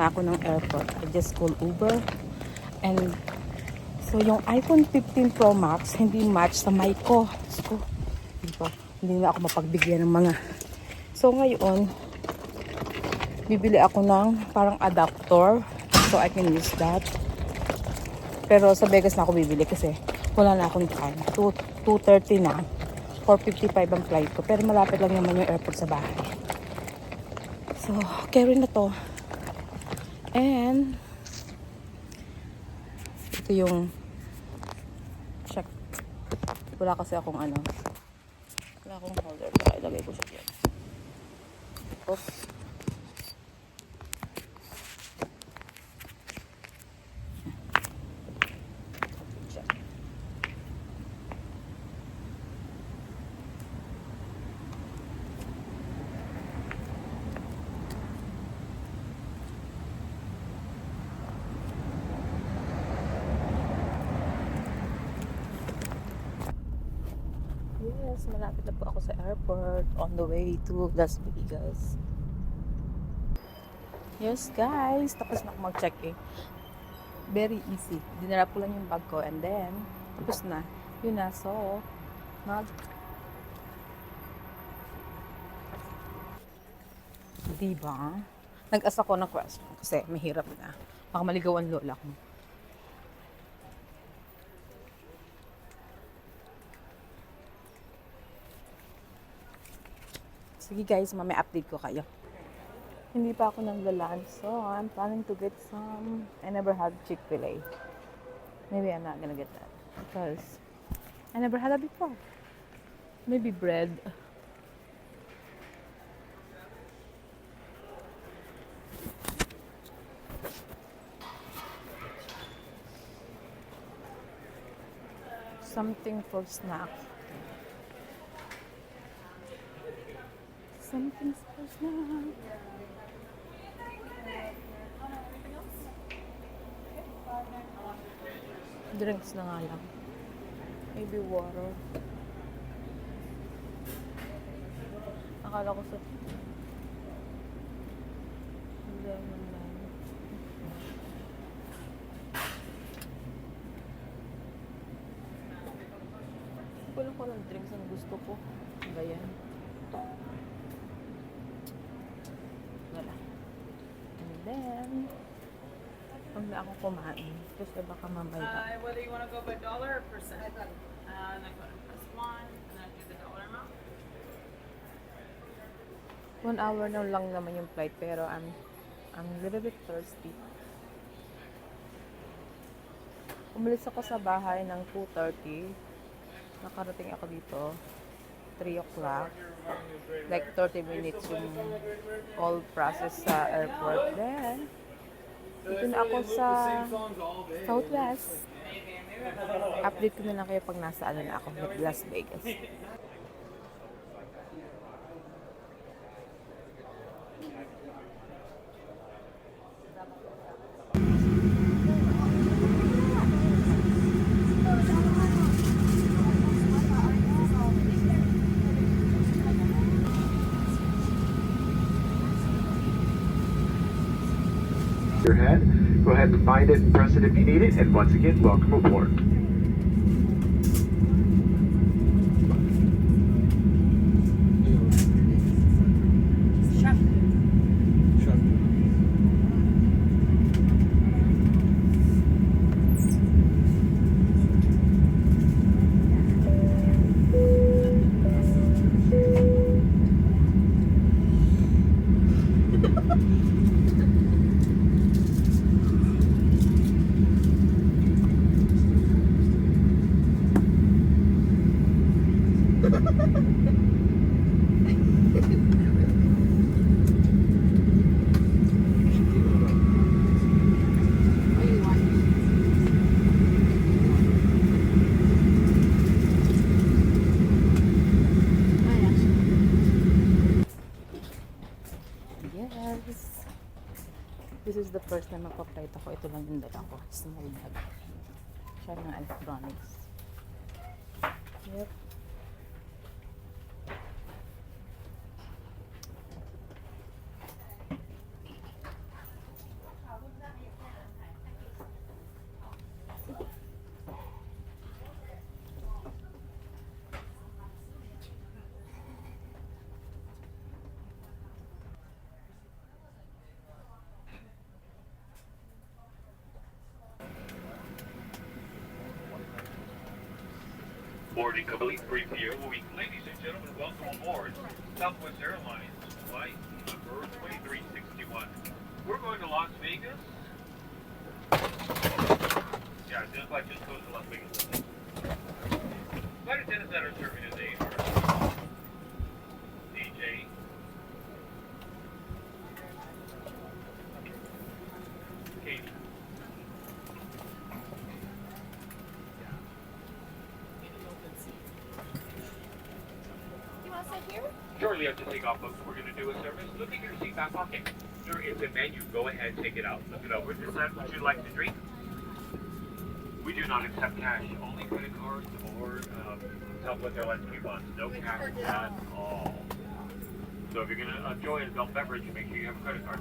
nga ako ng airport. I just call Uber. And so yung iPhone 15 Pro Max hindi match sa mic ko. So, diba? Hindi na ako mapagbigyan ng mga. So ngayon, bibili ako ng parang adapter. So I can use that. Pero sa Vegas na ako bibili kasi wala na akong time. 2:30 na. 4:55 ang flight ko. Pero malapit lang naman yung airport sa bahay. So, carry na to. And ito yung check. Wala kasi akong ano. Wala akong holder. Baka ilagay ko siya dyan. Oops. Yes, malapit na po ako sa airport on the way to Las Vegas. Yes guys, tapos na ako mag-check eh. Very easy. Dinala ko lang yung bag ko and then, tapos na. Yun na, so, diba? Nag-asa ko ng question kasi mahirap na. Baka maligaw ang lola ko. Sige guys, mamaya update ko kayo. Hindi pa ako nagla-lunch, so I'm planning to get some. I never had Chick-fil-A. Maybe I'm not gonna get that because I never had that before. Maybe bread. Something for snack. Something for snack. Drinks na nga lang. Maybe water. Akala ko sa lemon lime. Wala ko lang drinks ang gusto ko. Ba yan? Wala. And then, huwag na ako kumain. Kasi baka mamaya. Whether you want to go by dollar or percent. And I put this one, and then do the dollar amount. 1 hour na lang naman yung flight, pero I'm a little bit thirsty. Umalis ako sa bahay ng 2:30. Nakarating ako dito 3 o'clock. Like 30 minutes yung all process sa airport. Then, dito na ako sa Southwest. Update ko na lang kayo pag nasa ano na ako, Las Vegas. Your head. Go ahead and find it and press it if you need it. And once again, welcome aboard. Yes. This is the first time magpa-flight ako. Ito lang yung dala ko. Small bag. Siya ng electronics. Yep. Boarding complete. Brief here. Ladies and gentlemen, welcome aboard Southwest Airlines flight number 2361. We're going to Las Vegas. Yeah, this flight just goes to Las Vegas. Flight attendants that are serving today are DJ, Katie. Shortly after takeoff, folks, we're going to do a service. Look at your seat back pocket. There is a menu. Go ahead, take it out. Look it over. Decide what you'd like to drink. We do not accept cash. Only credit cards or Southwest Airlines coupons. No cash at all. So if you're going to enjoy an adult beverage, make sure you have a credit card.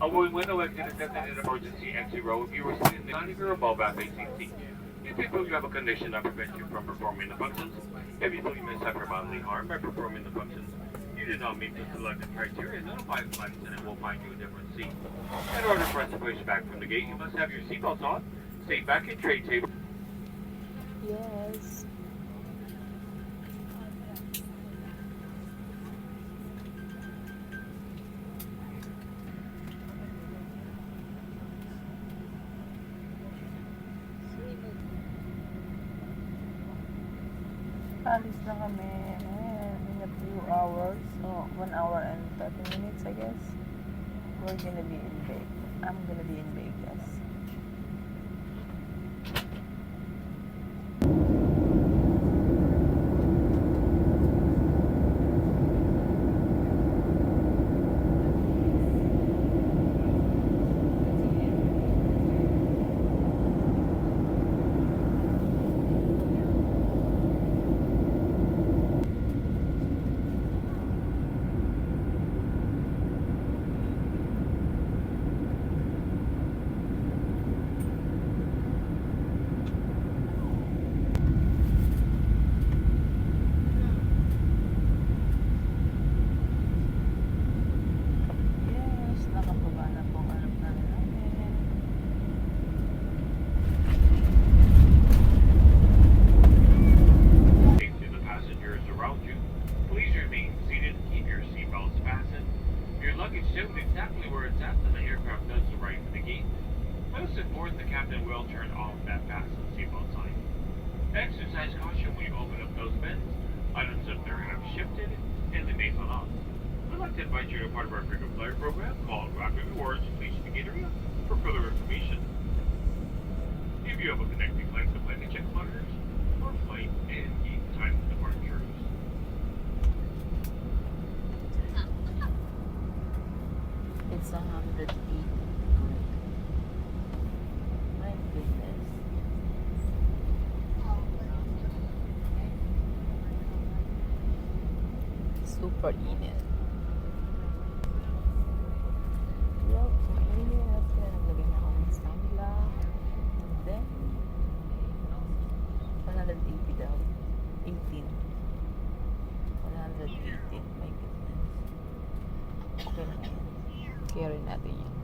Avoid window exit is designated emergency exit row if you were sitting behind or above at facing seat. If you feel you have a condition that prevents you from performing the functions, if you feel you may suffer bodily harm by performing the functions, you do not meet the selected criteria, notify the flight attendant will find you a different seat. In order for us to push you back from the gate, you must have your seatbelts on, stay back in tray table. Yes. Alis na kami in a few hours. So, 1 hour and 30 minutes, I guess. We're gonna be in Vegas. I'm gonna be in Vegas. Yes, nakababa na po ang aeroplano namin. To the passengers around you, please remain seated and keep your seatbelts fastened. Your luggage shown exactly where it's at when the aircraft does arrive at the gate. Most important, the captain will turn off that fasten seatbelt sign. Exercise caution when you open up those bins. Items up there have shifted and they may fall off. We'd like to invite you to part of our frequent flyer program called Rapid Rewards. Please speak area for further information. If you have a connecting flight to plan to check monitors or flight and gate time departures. It's 108. My goodness. Super init. Yup, mainit. Kaya naglagay na ako ng sunblock. And then, 180 daw. 18. 118. My goodness. Okay lang yan. Carry natin yan.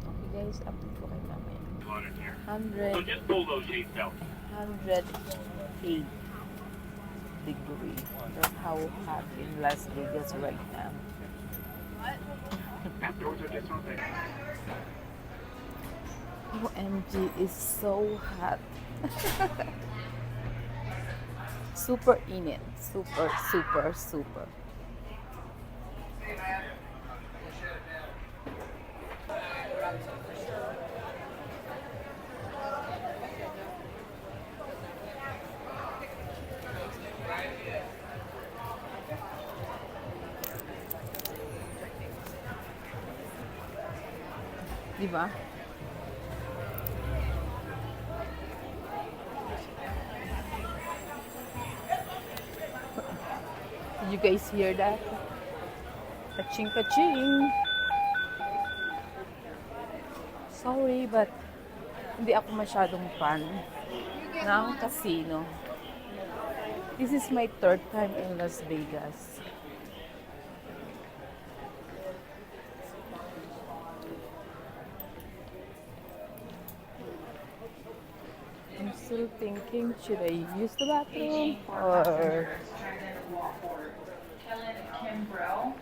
Okay guys, update ko kayo mamaya. On it here. 100. So just pull those shades out. 108 degree. That's how hot in Las Vegas right now. Doors are just open. OMG, is so hot. Super init. Super, super, super. Diba? Did you guys hear that? Kaching kaching. Sorry, but hindi ako masyadong fan ng casino. This is my third time in Las Vegas. I'm Still thinking, should I use the bathroom or... Helen Kimbrough,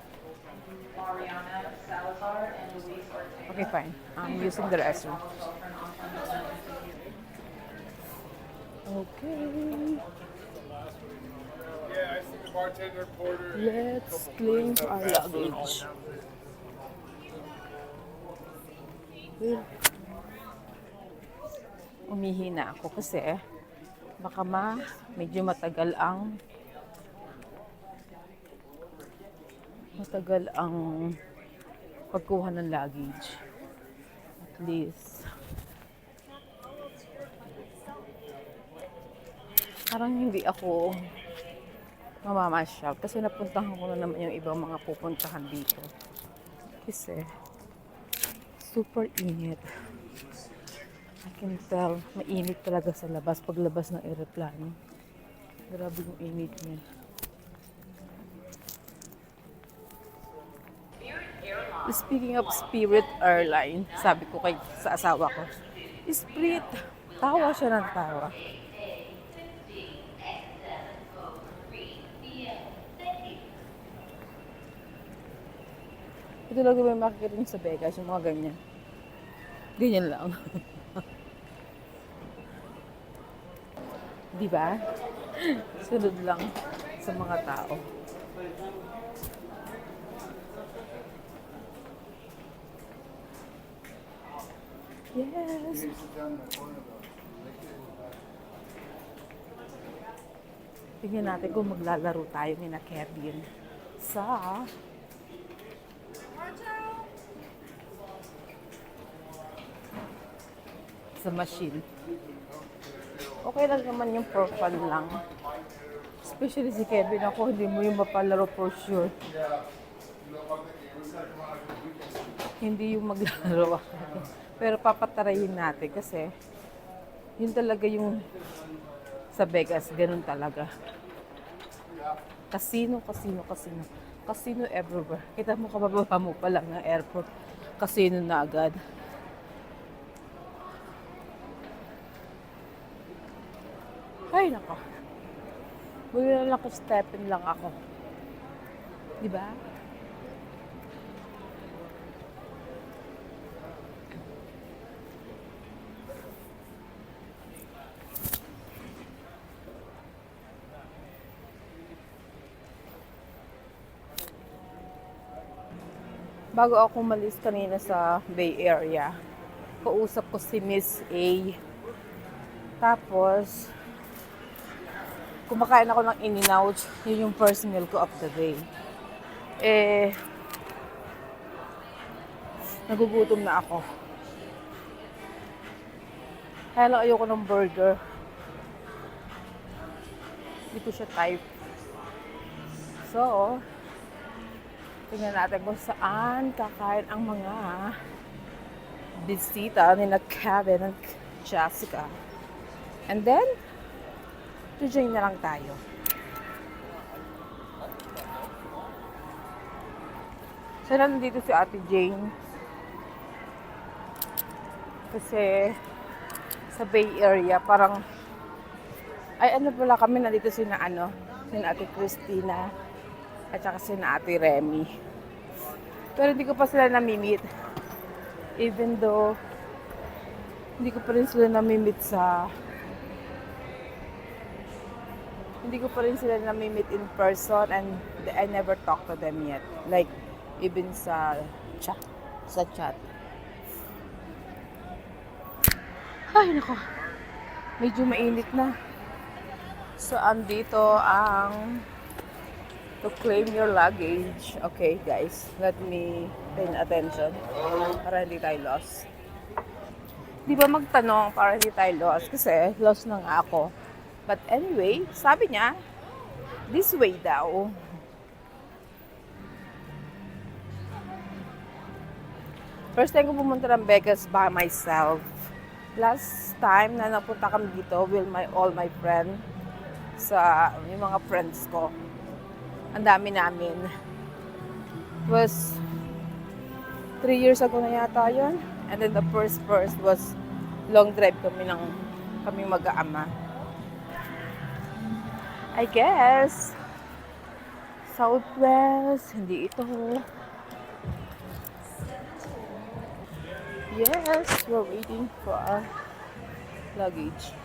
Mariana Salazar, and Luis Ortega. Okay, fine. I'm using the restroom. Okay. Yeah, I see the bartender, porter. Let's claim our luggage. Well, umihi na ako kasi baka medyo matagal ang pagkuha ng luggage. At least parang hindi ako mamamasyal kasi napuntahan ko na naman yung ibang mga pupuntahan dito. Kasi super init. I can tell, mainit talaga sa labas paglabas ng eroplano. Grabe yung init niya. Speaking of Spirit Airline, sabi ko sa asawa ko, Spirit, tawa siya ng tawa. Ito lang may makikita niyo sa Vegas, yung mga ganyan. Ganyan lang. Di ba? Sunod lang sa mga tao. Yes! Tingnan natin kung maglalaro tayo ni na Kevin sa machine. Okay lang naman yung for fun lang. Especially si Kevin, ako hindi mo yung mapalaro for sure. Hindi yung maglalaro ako. Pero papatarayin natin kasi yun talaga yung sa Vegas, ganun talaga. Casino, casino, casino. Casino everywhere. Kita mo kabababa mo pa lang ng airport. Casino na agad. Ay, nako. Buti na lang stepin lang ako. Diba? Bago ako umalis kanina sa Bay Area, kausap ko si Miss A. Tapos, kumakain ako ng In-N-Out. Yun yung first meal ko of the day. Nagugutom na ako. Kaya lang ayoko ng burger. Hindi ko siya type. So, tingnan natin kung saan kakain ang mga bisita ni na Kevin and Jessica. And then, to-join na lang tayo. So, nandito si Ate Jane. Kasi, sa Bay Area, parang, ay ano pala kami, nandito sina Ate Christina, at saka sina Ate Remy. Pero hindi ko pa sila nami-meet. Even though, hindi ko pa rin sila nami-meet in person and I never talked to them yet. Like, even sa chat. Ay, nako. Medyo mainit na. So, andito ang to claim your luggage. Okay, guys. Let me pay attention para hindi tayo lost. Di ba magtanong para hindi tayo lost? Kasi lost na nga ako. But anyway, sabi niya, this way daw. First time ko pumunta ng Vegas by myself. Last time na napunta kami dito with all my friends, yung mga friends ko. Ang dami namin. It was 3 years ago na yata yun. And then the first was long drive kami ng Kami mag-aama. I guess. Southwest. Hindi ito. Yes, we're waiting for our luggage.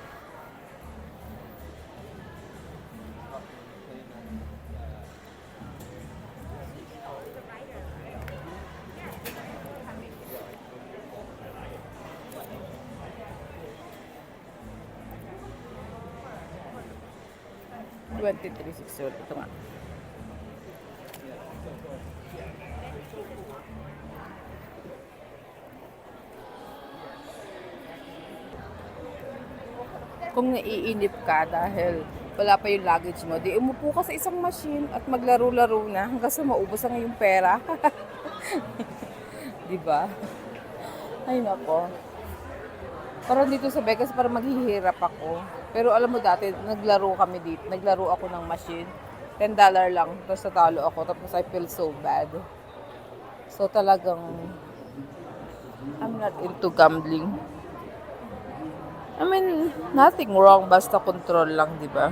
$23.60. Ito nga. Kung naiinip ka dahil wala pa yung luggage mo, di umupo ka sa isang machine at maglaro-laro na hanggang sa maubos ang iyong pera. Di ba? Ay nako. Parang dito sa Vegas, parang maghihirap ako. Pero alam mo dati, naglaro kami dito. Naglaro ako ng machine. $10 lang. Tapos natalo ako. Tapos I feel so bad. So talagang, I'm not into gambling. I mean, nothing wrong. Basta control lang, di ba?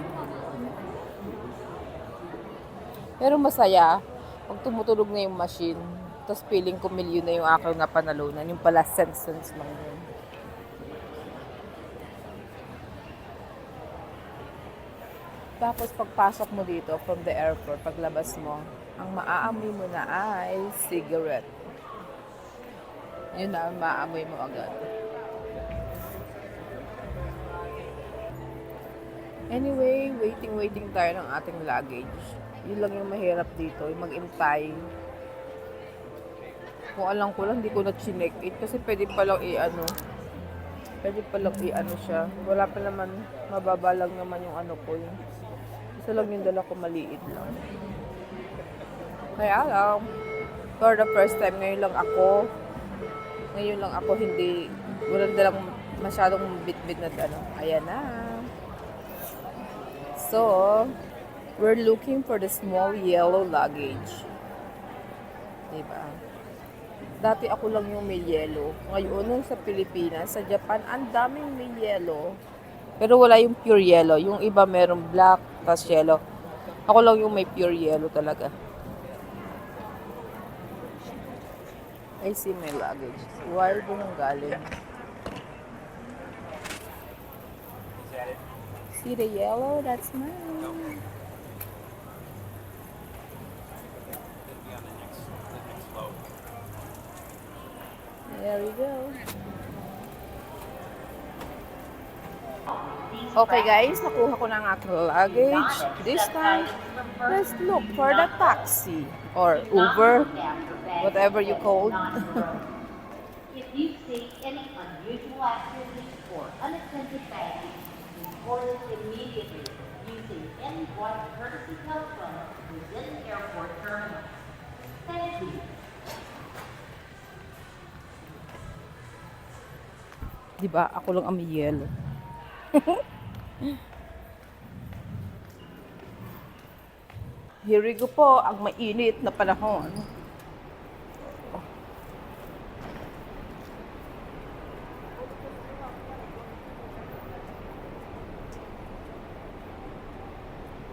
Pero masaya. Pag tumutulog na yung machine, tapos feeling ko milyon na yung aking napanalunan. Yung pala cents lang yun. Tapos pagpasok mo dito from the airport, paglabas mo, ang maaamoy mo na ay cigarette. Yun na, maaamoy mo agad. Anyway, waiting tayo ng ating luggage. Yun lang yung mahirap dito, yung mag-intay. Kung alam ko lang, hindi ko na chinek it kasi pwede palang i-ano. Pwede palang i-ano siya. Wala pa naman, mababa lang naman yung ano ko. Yung isa lang yung dala ko, maliit lang. Kaya lang, for the first time, ngayon lang ako hindi, walang dalang masyadong bit-bit na ano. Ayan na. So, we're looking for the small yellow luggage. Diba? Dati ako lang yung may yellow. Ngayon, nung sa Pilipinas, sa Japan, ang daming may yellow. Pero wala yung pure yellow. Yung iba merong black, tas yellow. Ako lang yung may pure yellow talaga. I see my luggage. Where ko nang galing? See the yellow? That's mine. There we go. Okay guys, nakuha ko na ang aking luggage. This time, let's look for the taxi or Uber, whatever you call. If you see any unusual activity or unattended baggage, report it immediately using any one courtesy telephone within the airport terminal. Thank you. Diba? Ako lang ang may yellow. Here we go po, ang mainit na panahon.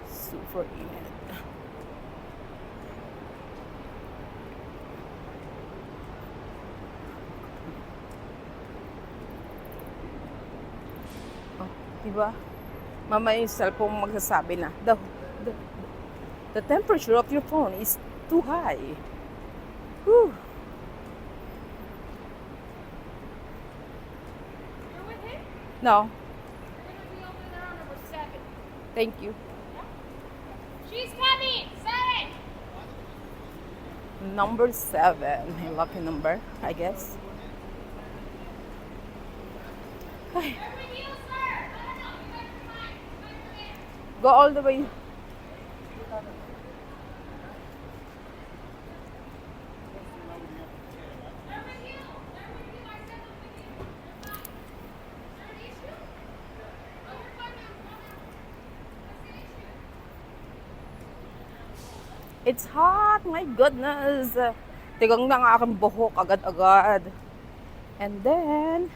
Super init. Oh, diba? Mamaya yung cellphone magsasabi na, the temperature of your phone is too high. Whew. You're with him? No, We're gonna be over there on number 7. thank you. She's coming! 7! Number 7. My lucky number, I guess. Ay, They're with you, sir! No, you guys are fine. You guys are in. go all the way. They're with you! They're with you! I said they're with you. They're fine. Is there an issue? Oh, you're fine now. Calm down. What's the issue? It's hot, my goodness. Tigang na ang aking buhok agad-agad. And then,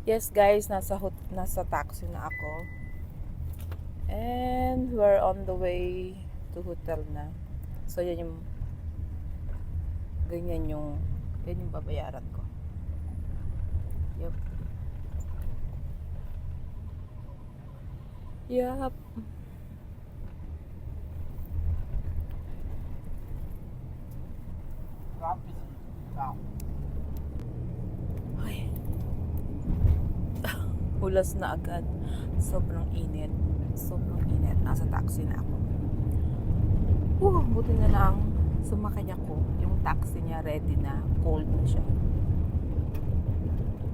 Yes guys, nasa taxi na ako. And we're on the way to hotel na. So yan yung yan yung babayaran ko. Yep. Yup. Ay. Hulas na agad. Sobrang init. Sobrang init. Nasa taxi na ako. Buti na lang sumakay ako. Yung taxi niya ready na. Cold na siya.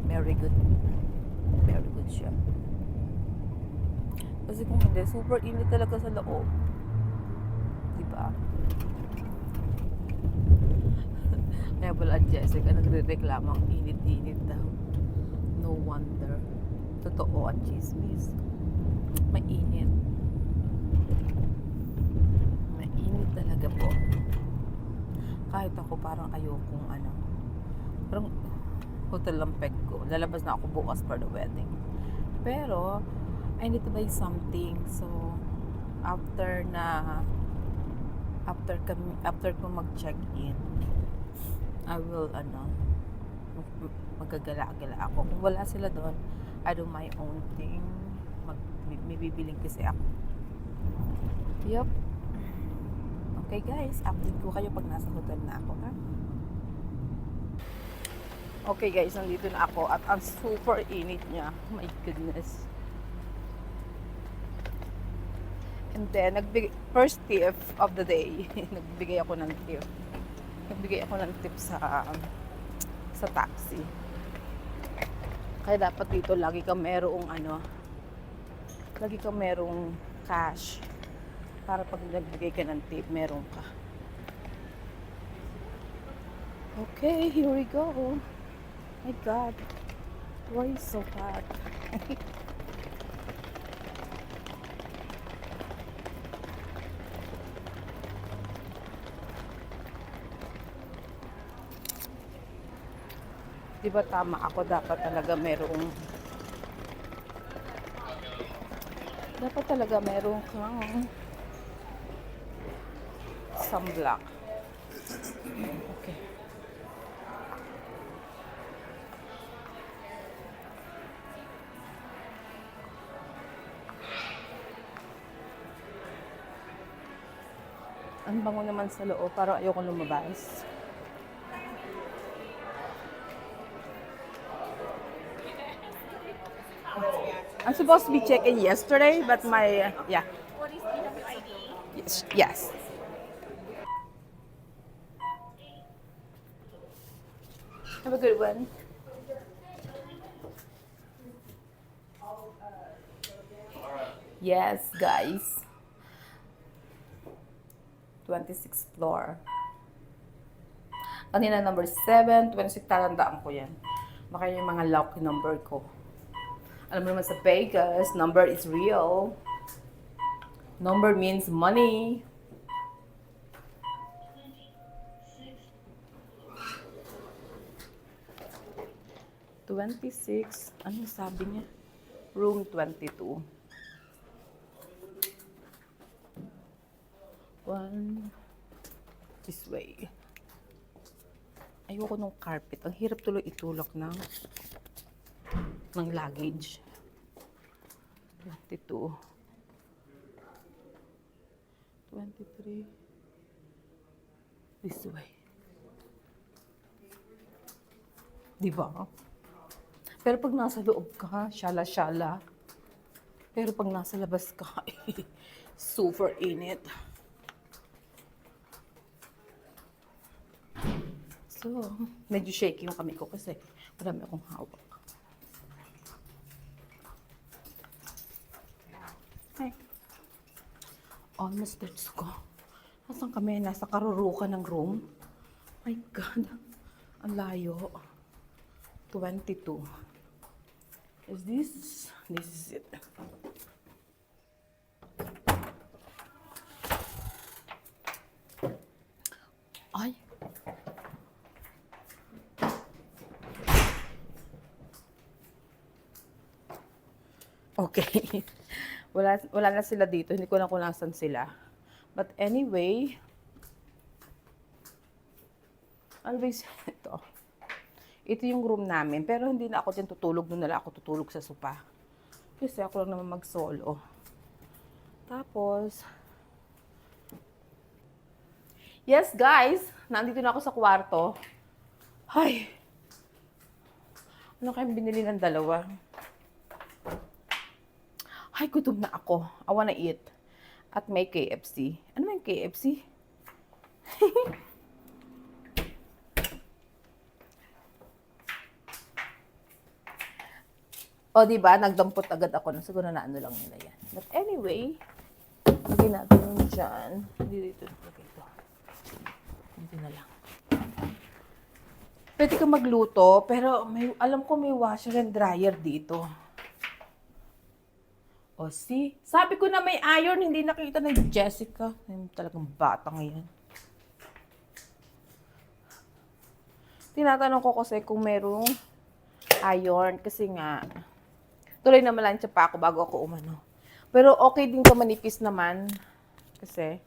Very good. Very good siya. Kasi kung hindi, super init talaga sa loob. Diba? Kaya pala Jessica nagre-reklamo ang init-init daw. No wonder. Totoo ang chismis. Mainit. Mainit talaga po. Kahit ako parang ayokong parang hotel lang peg ko. Lalabas na ako bukas for the wedding. Pero, I need to buy something. So, after ko mag-check-in, I will, magagala-gala ako. Kung wala sila doon, I do my own thing. May bibiling kasi ako. Yup. Okay guys, update ko kayo pag nasa hotel na ako, ha? Okay guys, nandito na ako at ang super init niya. Oh my goodness. And then, first tip of the day, nagbigay ako ng tip. Nagbigay ako ng tip sa taxi. Kaya dapat dito lagi kang merong cash. Para pag nagbigay ka ng tip, meron ka. Okay, here we go. My God. Why is so hot? Diba tama ako, dapat talaga merong kang sunblock. Okay. Ang bango naman sa loob, parang ayoko lumabas. I'm supposed to be checking yesterday, but yeah. What is PWID? Yes. Have a good one. Yes, guys. 26th floor. Kanina number 7, 26, tatandaan ko yan. Baka yung mga lucky number ko. Alam mo naman sa Vegas, number is real. Number means money. $26. Ano sabi niya? Room 22. One. This way. Ayoko nung carpet. Ang hirap tuloy itulak ng luggage. 22. 23. This way. Diba? Pero pag nasa loob ka, syala-syala. Pero pag nasa labas ka, super init. So, medyo shaky yung kamay ko kasi marami akong hawak. Hi. Almost there to go. Nasaan kami? Nasa karurukan ng room. My God. Ang layo. 22. Is this? This is it. Ay. Okay. Wala na sila dito. Hindi ko na kung nasan sila. But anyway, always, ito yung room namin. Pero hindi na ako dyan tutulog. Doon na lang ako tutulog sa sopa. Kasi ako lang naman mag-solo. Tapos, yes guys, nandito na ako sa kwarto. Ay, ano kayong binili ng dalawa? Ay, gutom na ako. I wanna eat. At may KFC. Ano may KFC? O, diba? Nagdampot agad ako. Siguro na ano lang nila yan. But anyway, lagay natin yun dyan. Dito. Dito na lang. Pwede ka magluto, pero alam ko may washer and dryer dito. O, see? Sabi ko na may iron, hindi nakita na Jessica. Ay, talagang bata ngayon. Tinatanong ko kasi kung merong iron, kasi nga, tuloy na malansya pa ako bago ako umano. Pero okay din to, manipis naman. Kasi,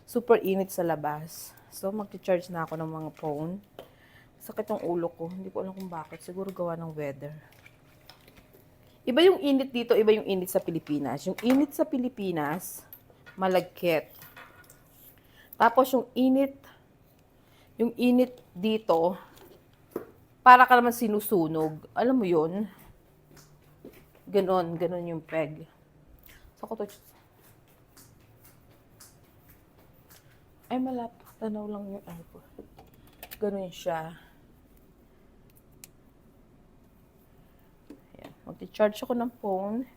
super init sa labas. So, mag-charge na ako ng mga phone. Sakit yung ulo ko. Hindi ko alam kung bakit. Siguro gawa ng weather. Iba yung init dito, iba yung init sa Pilipinas. Yung init sa Pilipinas, malagkit. Tapos yung init dito, para ka naman sinusunog. Alam mo yun? Ganon yung peg. So, ako to. Ay, malapit. Tanaw lang yung airport. Ganon siya. Mag-charge ako ng phone.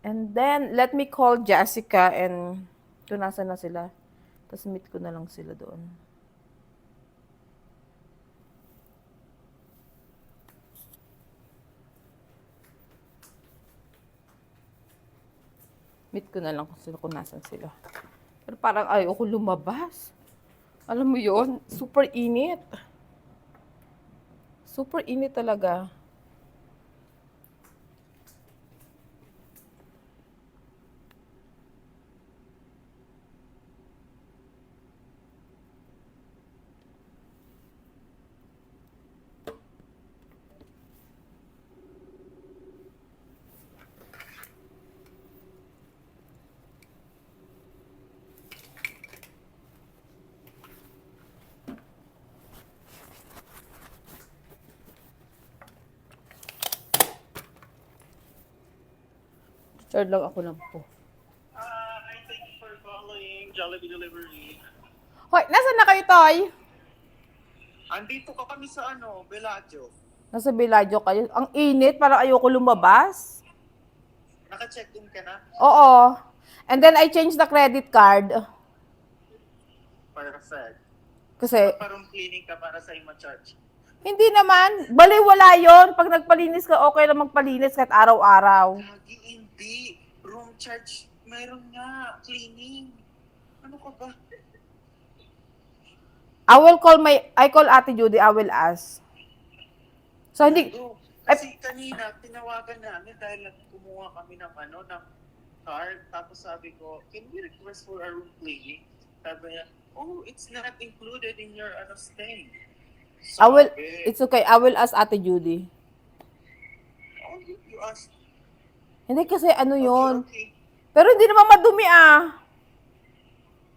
And then, let me call Jessica and kung nasa na sila. Tapos meet ko na lang sila doon. Meet ko na lang kung nasan sila. Pero parang ayoko lumabas. Alam mo yon, super init. Super init talaga. Charge lang ako ng po. I thank you for calling Jollibee Delivery. Hoy, nasan na kayo, Toy? Andito ka kami sa Bellagio. Nasa Bellagio kayo. Ang init, parang ayoko lumabas. Naka-check-in ka na? Oo. And then I changed the credit card. Perfect. Kasi, Parang cleaning ka para sa ma-charge. hindi naman. Baliwala yon. Pag nagpalinis ka, okay lang magpalinis kahit araw-araw. Lagi hindi. Room charge. Mayroon nga. Cleaning. Ano ka ba? I call Ate Judy, I will ask. So, hindi, Kasi kanina, tinawagan namin dahil kumuha kami ng ng card. Tapos sabi ko, can we request for a room cleaning? Sabi niya, oh, it's not included in your stay. it's okay, I will ask Ate Judy. Oh, you asked. Hindi kasi ano yon. Okay. Pero hindi naman madumi ah.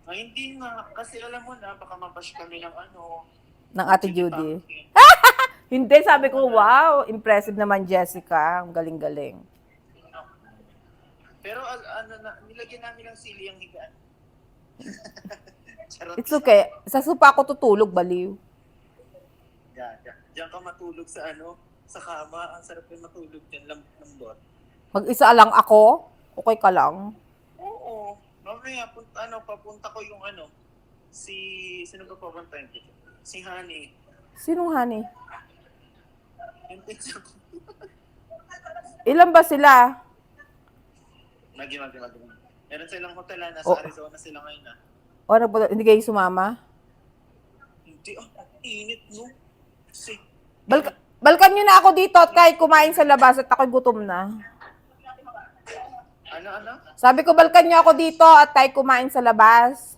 Ay, hindi nga. Kasi alam mo na, baka mabash kami ng Ng Ate Judy. pumpkin. Hindi, sabi ko, wow, impressive naman Jessica. Ang galing-galing. Pero nilagyan namin ng sili ang higaan. Charot. It's okay. Sa sopa ako tutulog, baliw. Diyan ka matulog sa sa kama. Ang sarap yung matulog dyan, lambot. Mag-isa lang ako. Okay ka lang. Oo. Mamaya, papunta ko yung sino ba papuntahin ko? Si Honey. Sinong honey? Yung pizza ko. Ilan ba sila? Magi. Meron silang hotel na nasa Oh. Arizona sila ngayon na. O, hindi kayo sumama? Hindi, ang init no. Kasi, Balkan nyo na ako dito at kahit kumain sa labas at ako'y gutom na. Ano? Sabi ko, balkan niyo ako dito at tayo kumain sa labas.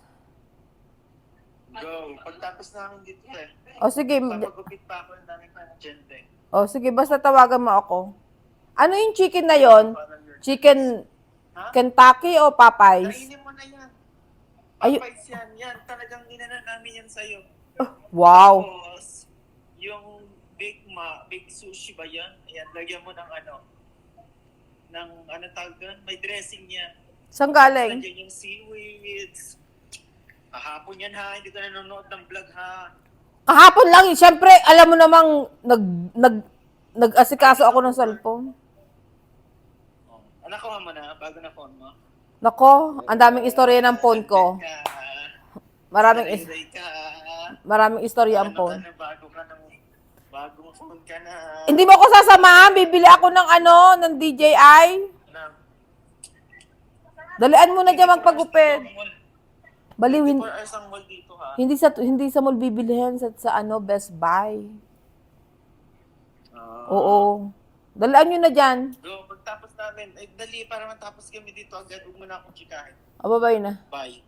Go. Pagtapos namin dito eh. O sige, Papagupit pa ako ng daming agenda eh. basta tawagan mo ako. Ano yung chicken na yon? Chicken Ha? Kentucky o Popeyes? Kainin mo na yan. Ay- Papayos yan. Yan, talagang ginana namin yan sa'yo. Wow. Tapos, yung big sushi ba yan? Ayan, lagyan mo ng ano tawag doon? May dressing niya. Saan galing? Nandiyan yung seaweeds. Kahapon yan ha, hindi ka nanonood ng vlog ha. Kahapon lang, siyempre, alam mo namang nag-asikaso ako ng cellphone. Oh. Nakuha mo na, bago na phone mo. Nako, ang daming istorya ng phone ko. Maraming istorya ang phone. Bagong phone ka na. Hindi mo ako sasamahan, bibili ako ng DJI. Dalian mo na dyan magpagupit. Baliw, 24 hours ang mall dito ha. hindi sa mall bibilihan sa Best Buy. Oo. Dalian nyo na dyan. Go, pagtapos namin, dali para matapos kami dito agad, huwag mo na akong chikahin. Ababay na. Bye.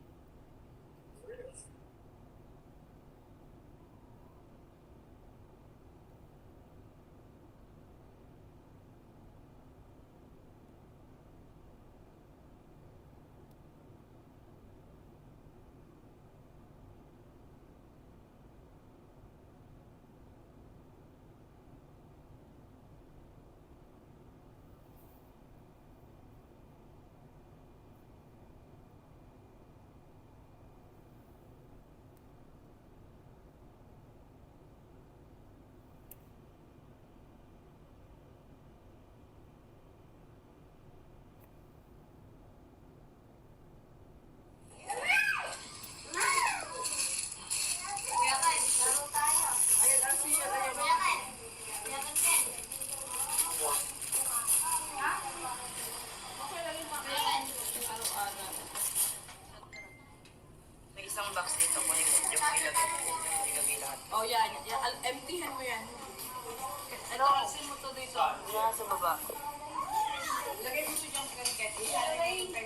May isang box dito, kunin mo. Yung ilagay lahat. Oh, yan. Emptyhan mo yan. Ano, alisin mo to dito. Sa baba. Lagay mo siya dyan sa